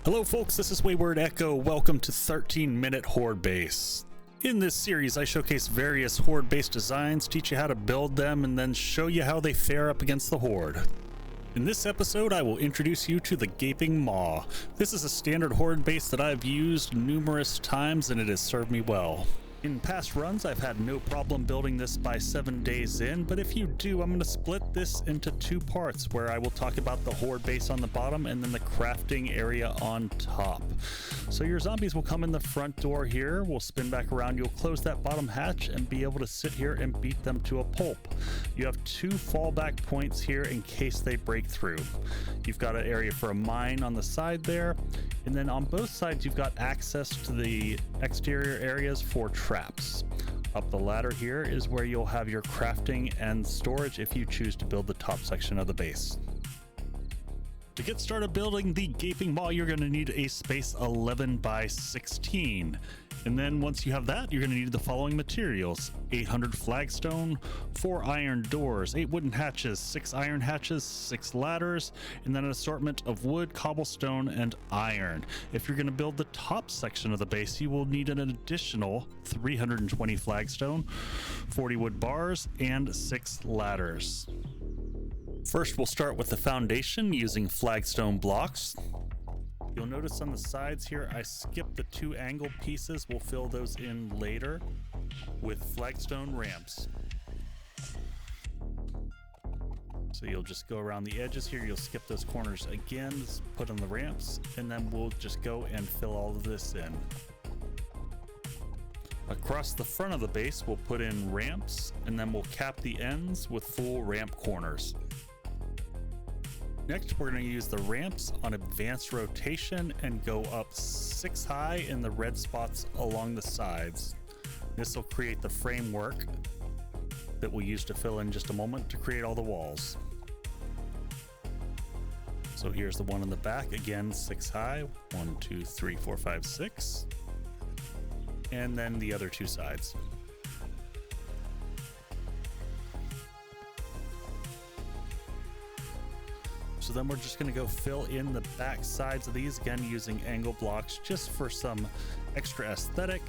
Hello folks, this is WaywardEko. Welcome to 13-Minute Horde Base. In this series, I showcase various Horde-based designs, teach you how to build them, and then show you how they fare up against the Horde. In this episode, I will introduce you to the Gaping Maw. This is a standard Horde base that I've used numerous times and it has served me well. In past runs, I've had no problem building this by 7 days in, but if you do, I'm going to split this into two parts where I will talk about the Horde base on the bottom and then the crafting area on top. So your zombies will come in the front door here, we'll spin back around, you'll close that bottom hatch and be able to sit here and beat them to a pulp. You have two fallback points here in case they break through. You've got an area for a mine on the side there, and then on both sides you've got access to the exterior areas for traps. Up the ladder here is where you'll have your crafting and storage if you choose to build the top section of the base. To get started building the Gaping Maw, you're going to need a space 11 by 16. And then once you have that, you're going to need the following materials: 800 flagstone, 4 iron doors, 8 wooden hatches, 6 iron hatches, 6 ladders, and then an assortment of wood, cobblestone, and iron. If you're going to build the top section of the base, you will need an additional 320 flagstone, 40 wood bars, and 6 ladders. First, we'll start with the foundation using flagstone blocks. You'll notice on the sides here, I skipped the 2 angle pieces. We'll fill those in later with flagstone ramps. So you'll just go around the edges here. You'll skip those corners again, put on the ramps, and then we'll just go and fill all of this in. Across the front of the base, we'll put in ramps, and then we'll cap the ends with full ramp corners. Next, we're going to use the ramps on advanced rotation and go up 6 high in the red spots along the sides. This will create the framework that we'll use to fill in just a moment to create all the walls. So here's the one in the back, again 6 high, 1, 2, 3, 4, 5, 6, and then the other 2 sides. So then we're just going to go fill in the back sides of these, again using angle blocks just for some extra aesthetic.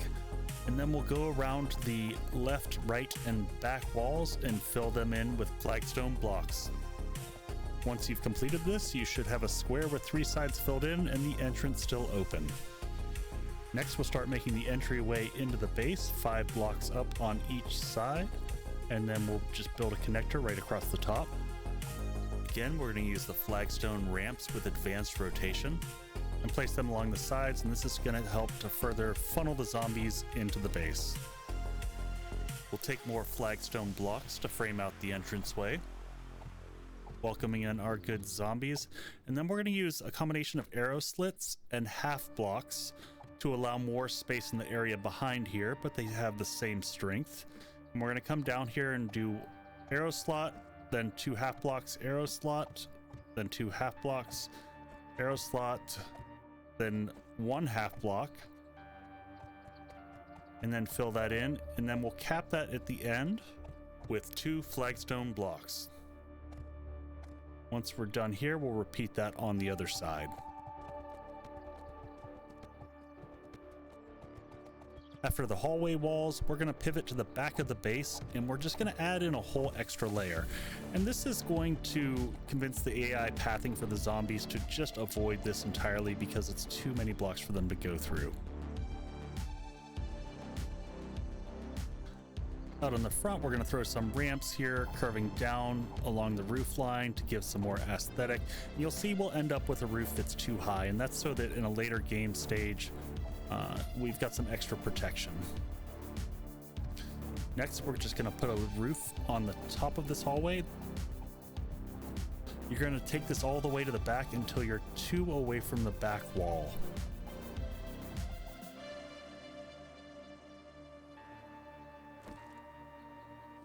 And then we'll go around the left, right, and back walls and fill them in with flagstone blocks. Once you've completed this, you should have a square with 3 sides filled in and the entrance still open. Next, we'll start making the entryway into the base, 5 blocks up on each side, and then we'll just build a connector right across the top. Again, we're going to use the flagstone ramps with advanced rotation and place them along the sides, and this is going to help to further funnel the zombies into the base. We'll take more flagstone blocks to frame out the entranceway, welcoming in our good zombies, and then we're going to use a combination of arrow slits and half blocks to allow more space in the area behind here, but they have the same strength. And we're going to come down here and do arrow slot, then 2 half blocks, arrow slot, then 2 half blocks, arrow slot, then 1 half block, and then fill that in, and then we'll cap that at the end with 2 flagstone blocks. Once we're done here, we'll repeat that on the other side. After the hallway walls, we're going to pivot to the back of the base, and we're just going to add in a whole extra layer. And this is going to convince the AI pathing for the zombies to just avoid this entirely because it's too many blocks for them to go through. Out on the front, we're going to throw some ramps here, curving down along the roof line to give some more aesthetic. And you'll see we'll end up with a roof that's too high, and that's so that in a later game stage, we've got some extra protection. Next, we're just going to put a roof on the top of this hallway. You're going to take this all the way to the back until you're 2 away from the back wall.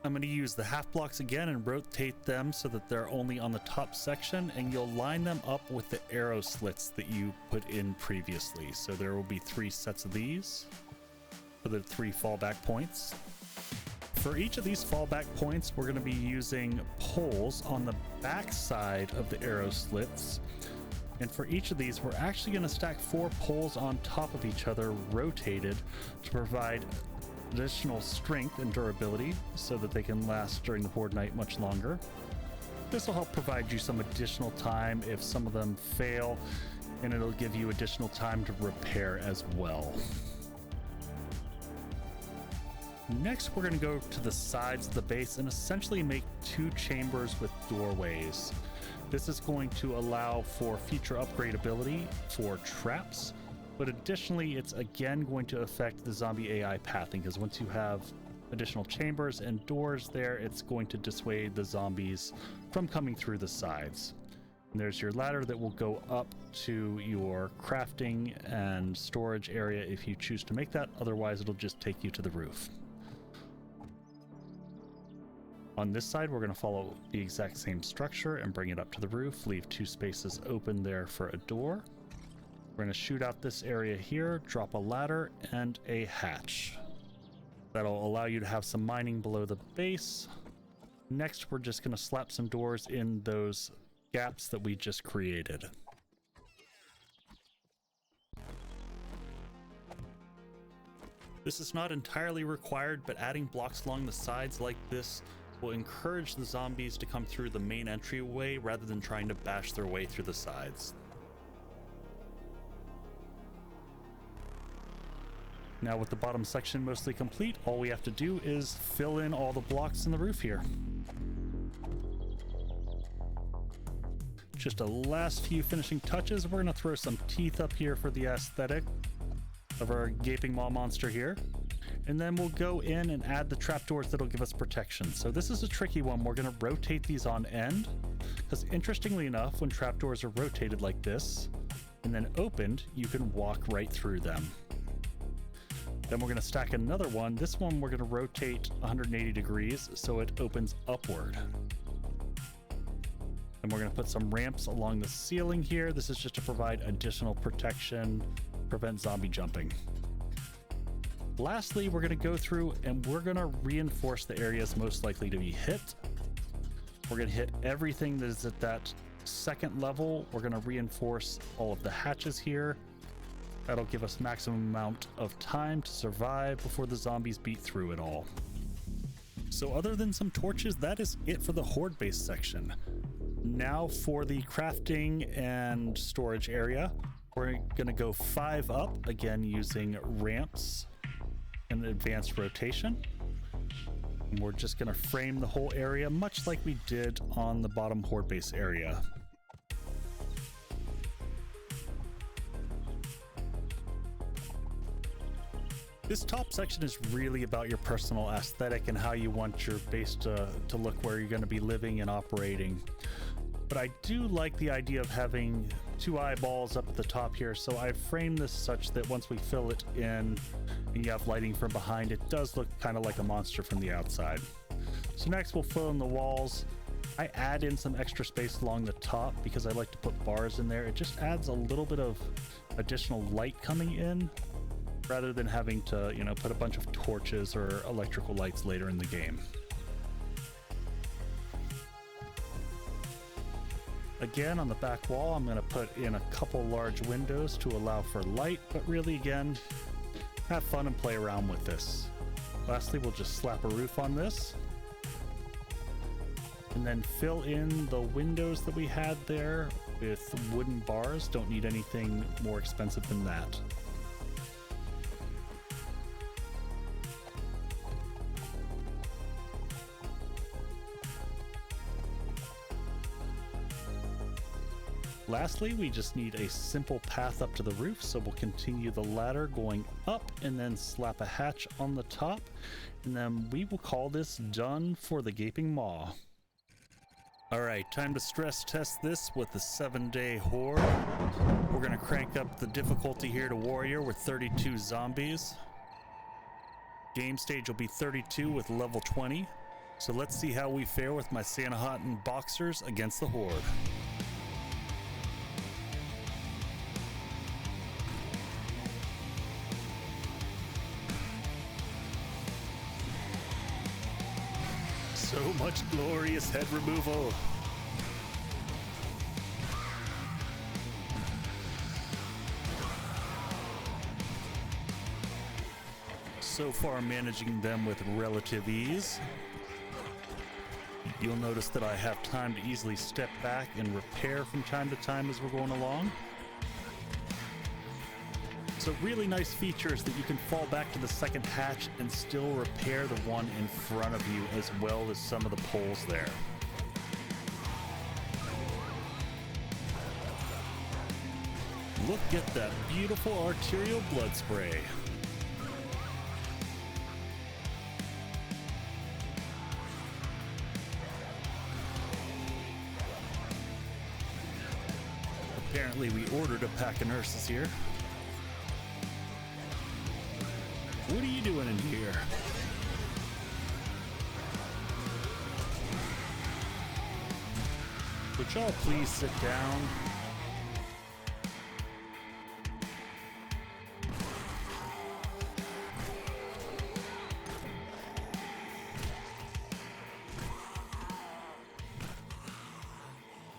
I'm going to use the half blocks again and rotate them so that they're only on the top section, and you'll line them up with the arrow slits that you put in previously. So there will be 3 sets of these for the 3 fallback points. For each of these fallback points, we're going to be using poles on the back side of the arrow slits And for each of these, we're actually going to stack 4 poles on top of each other, rotated, to provide additional strength and durability so that they can last during the Horde Night much longer. This will help provide you some additional time if some of them fail, and it'll give you additional time to repair as well. Next, we're going to go to the sides of the base and essentially make 2 chambers with doorways. This is going to allow for future upgradability for traps, but additionally, it's again going to affect the zombie AI pathing, because once you have additional chambers and doors there, it's going to dissuade the zombies from coming through the sides. And there's your ladder that will go up to your crafting and storage area if you choose to make that. Otherwise, it'll just take you to the roof. On this side, we're going to follow the exact same structure and bring it up to the roof, leave 2 spaces open there for a door. We're going to shoot out this area here, drop a ladder and a hatch. That'll allow you to have some mining below the base. Next, we're just going to slap some doors in those gaps that we just created. This is not entirely required, but adding blocks along the sides like this will encourage the zombies to come through the main entryway rather than trying to bash their way through the sides. Now with the bottom section mostly complete, all we have to do is fill in all the blocks in the roof here. Just a last few finishing touches. We're gonna throw some teeth up here for the aesthetic of our Gaping Maw monster here. And then we'll go in and add the trapdoors that'll give us protection. So this is a tricky one. We're going to rotate these on end, because interestingly enough, when trapdoors are rotated like this and then opened, you can walk right through them. Then we're going to stack another one. This one we're going to rotate 180 degrees so it opens upward. And we're going to put some ramps along the ceiling here. This is just to provide additional protection, prevent zombie jumping. Lastly, we're going to go through and we're going to reinforce the areas most likely to be hit. We're going to hit everything that is at that second level. We're going to reinforce all of the hatches here. That'll give us maximum amount of time to survive before the zombies beat through it all. So other than some torches, that is it for the Horde base section. Now for the crafting and storage area, we're going to go 5 up, again using ramps and advanced rotation. And we're just going to frame the whole area much like we did on the bottom Horde base area. This top section is really about your personal aesthetic and how you want your base to look, where you're going to be living and operating. But I do like the idea of having 2 eyeballs up at the top here, so I've framed this such that once we fill it in and you have lighting from behind, it does look kind of like a monster from the outside. So next we'll fill in the walls. I add in some extra space along the top because I like to put bars in there. It just adds a little bit of additional light coming in rather than having to, put a bunch of torches or electrical lights later in the game. Again, on the back wall, I'm going to put in a couple large windows to allow for light, but really, again, have fun and play around with this. Lastly, we'll just slap a roof on this, and then fill in the windows that we had there with wooden bars. Don't need anything more expensive than that. Lastly, we just need a simple path up to the roof, so we'll continue the ladder going up and then slap a hatch on the top, and then we will call this done for the Gaping Maw. Alright, time to stress test this with the 7-day Horde. We're going to crank up the difficulty here to Warrior with 32 zombies. Gamestage will be 32 with level 20. So let's see how we fare with my Santa Hut and Boxers against the Horde. So much glorious head removal. So far managing them with relative ease. You'll notice that I have time to easily step back and repair from time to time as we're going along. So really nice features that you can fall back to the second hatch and still repair the one in front of you, as well as some of the poles there. Look at that beautiful arterial blood spray. Apparently we ordered a pack of nurses here. What are you doing in here? Would y'all please sit down?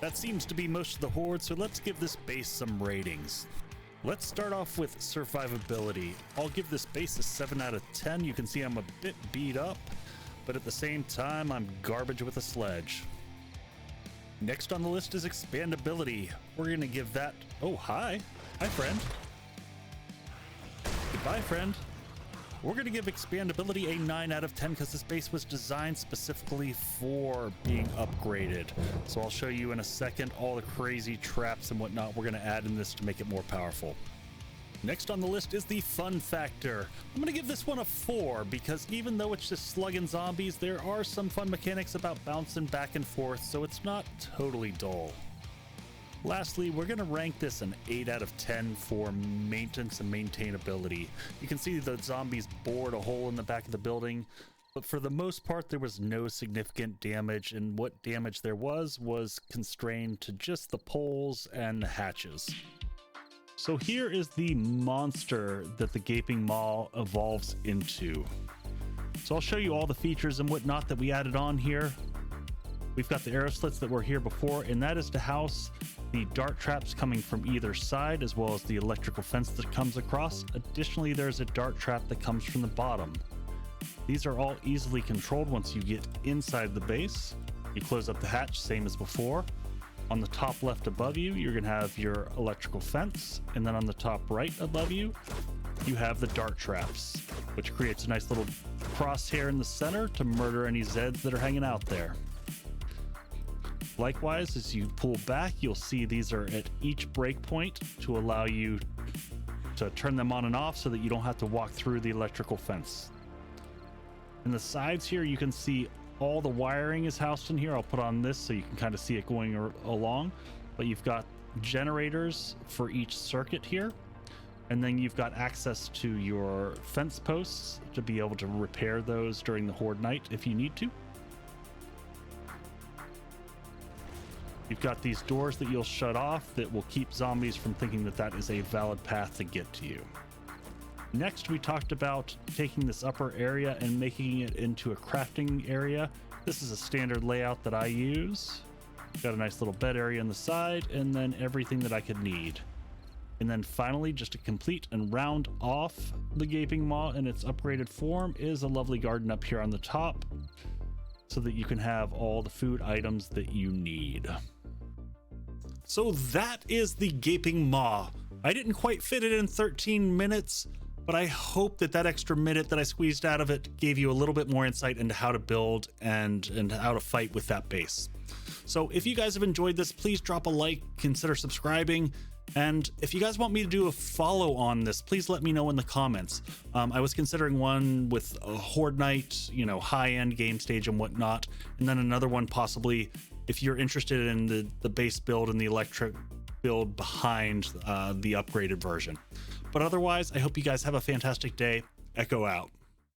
That seems to be most of the horde, so let's give this base some ratings. Let's start off with survivability. I'll give this base a 7 out of 10. You can see I'm a bit beat up, but at the same time, I'm garbage with a sledge. Next on the list is expandability. We're gonna give that, oh, hi. Hi, friend. Goodbye, friend. We're gonna give expandability a 9 out of 10 because this base was designed specifically for being upgraded. So I'll show you in a second all the crazy traps and whatnot we're gonna add in this to make it more powerful. Next on the list is the fun factor. I'm gonna give this one a 4 because even though it's just slugging zombies, there are some fun mechanics about bouncing back and forth, so it's not totally dull. Lastly, we're going to rank this an 8 out of 10 for maintenance and maintainability. You can see the zombies bored a hole in the back of the building, but for the most part there was no significant damage, and what damage there was constrained to just the poles and the hatches. So here is the monster that the Gaping Maw evolves into. So I'll show you all the features and whatnot that we added on here. We've got the arrow slits that were here before, and that is to house the dart traps coming from either side, as well as the electrical fence that comes across. Additionally, there's a dart trap that comes from the bottom. These are all easily controlled once you get inside the base. You close up the hatch, same as before. On the top left above you, you're going to have your electrical fence, and then on the top right above you, you have the dart traps, which creates a nice little crosshair in the center to murder any Zeds that are hanging out there. Likewise, as you pull back, you'll see these are at each breakpoint to allow you to turn them on and off so that you don't have to walk through the electrical fence. In the sides here, you can see all the wiring is housed in here. I'll put on this so you can kind of see it going along, but you've got generators for each circuit here, and then you've got access to your fence posts to be able to repair those during the Horde Night if you need to. You've got these doors that you'll shut off that will keep zombies from thinking that that is a valid path to get to you. Next, we talked about taking this upper area and making it into a crafting area. This is a standard layout that I use. Got a nice little bed area on the side, and then everything that I could need. And then finally, just to complete and round off the Gaping Maw in its upgraded form, is a lovely garden up here on the top, so that you can have all the food items that you need. So that is the Gaping Maw. I didn't quite fit it in 13 minutes, but I hope that that extra minute that I squeezed out of it gave you a little bit more insight into how to build and how to fight with that base. So if you guys have enjoyed this, please drop a like, consider subscribing, and if you guys want me to do a follow on this, please let me know in the comments. I was considering one with a Horde Night, you know, high-end game stage and whatnot, and then another one possibly if you're interested in the base build and the electric build behind the upgraded version. But otherwise, I hope you guys have a fantastic day. Echo out.